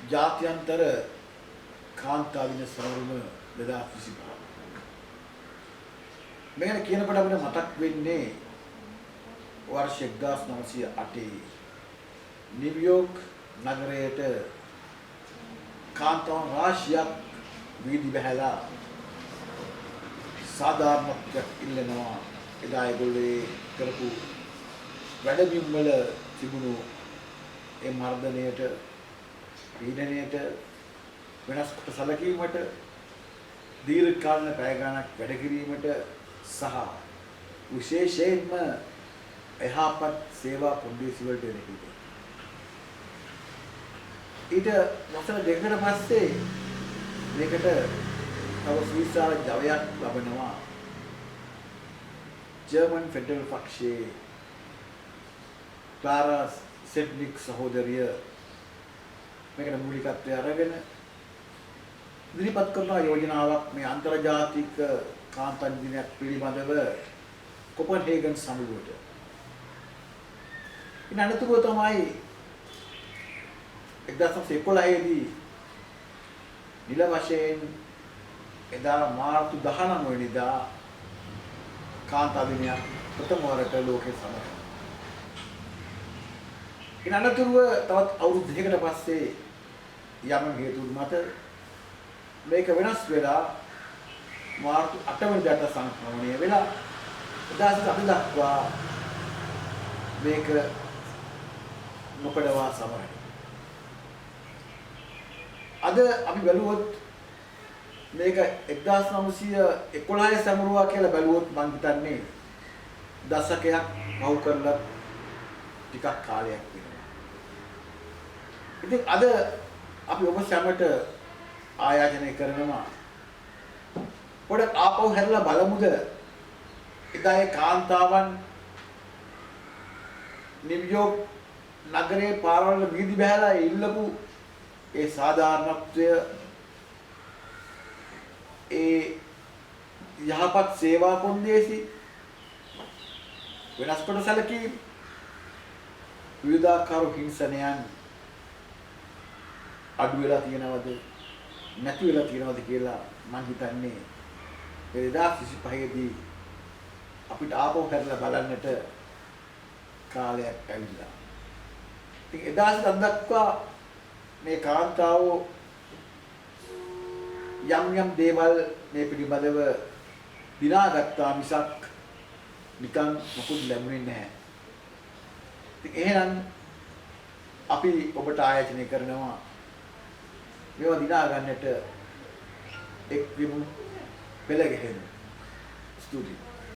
ජාත්‍යන්තර කාන්තා දින සමරුම 2025. මෙන්න කියනකොට අපිට මතක් වෙන්නේ වර්ෂ 1908 නිව්යෝර්ක් නගරයට කාන්තාවන් රාශියක් වීදි බැහැලා සාධාරණත්වයක් ඉල්ලනවා. එදා ඒගොල්ලෝ කරපු වැඩබිම් වල තිබුණු ඒ මර්ධනයට පීඩනයට වෙනස් කොට සැලකීමට දීර්ඝ කාලීන පැය ගණනක් වැඩ කිරීමට සහ විශේෂයෙන්ම එහාපත් සේවා පොලිසි වලට එන හිත. ඊට වසර දෙකකට පස්සේ මේකට තව සුවිශාල ජවයක් ලැබෙනවා. ජර්මන් ෆෙඩරල් පක්ෂයේ ක්ලාරා සෙඩ්නික් සහෝදරිය මේකට මූලිකත්වය අරගෙන ඉදිරිපත් කරන යෝජනාවක් මේ අන්තර්ජාතික කාන්තා දිනයක් පිළිබඳව කොපන්හේගන් සමුළුවට. ඉතින් අනතුරුව තමයි 1911 දී නිල වශයෙන් එදා මාර්තු 19 වෙනිදා කාන්තා දිනයක් ප්‍රථම වරට ලෝකේ සමරනවා. ඉතින් අනතුරුව තවත් අවුරුදු දෙකකට පස්සේ යම් හේතුන් මත මේක වෙනස් වෙලා මාර්තු 8 වෙනිදාට සංක්‍රමණය වෙලා එදාට අපි දක්වා මේක නොකඩවා සමරයි. අද අපි බැලුවොත් මේක 1911 සමරුවා කියලා බැලුවොත් මං හිතන්නේ දශකයක් පහු කරලා ටිකක් කාලයක් වෙනවා. ඉතින් අද අපි ඔබ සැමට ආයාචනය කරනවා පොඩක් ආපහු හැරලා බලමුද එදා ඒ කාන්තාවන් නිව්යෝර්ක් නගරේ පාරවල් වීදි බැහැලා ඉල්ලපු ඒ සාධාරණත්වය ඒ යහපත් සේවා කොන්දේසි වෙනස් කොට සැලකීම විවිධාකාර හිංසනයන් අඩු වෙලා තියෙනවද නැති වෙලා තියෙනවද කියලා මම හිතන්නේ 2025 දී අපිට ආපහු හැරලා බලන්නට කාලයක් ඇවිල්ලා. ඉතින් එදා සිට දක්වා මේ කාන්තාවෝ යම් දේවල් මේ පිළිබඳව දිනාගත්තා මිසක් නිකන් මොකුත් ලැබුණේ නැහැ. ඉතින් එහෙනම් අපි ඔබට ආයෝජනය කරනවා මේවා දිනා ගන්නට එක් විමු පෙළ ගැහෙමු. ස්තුතියි.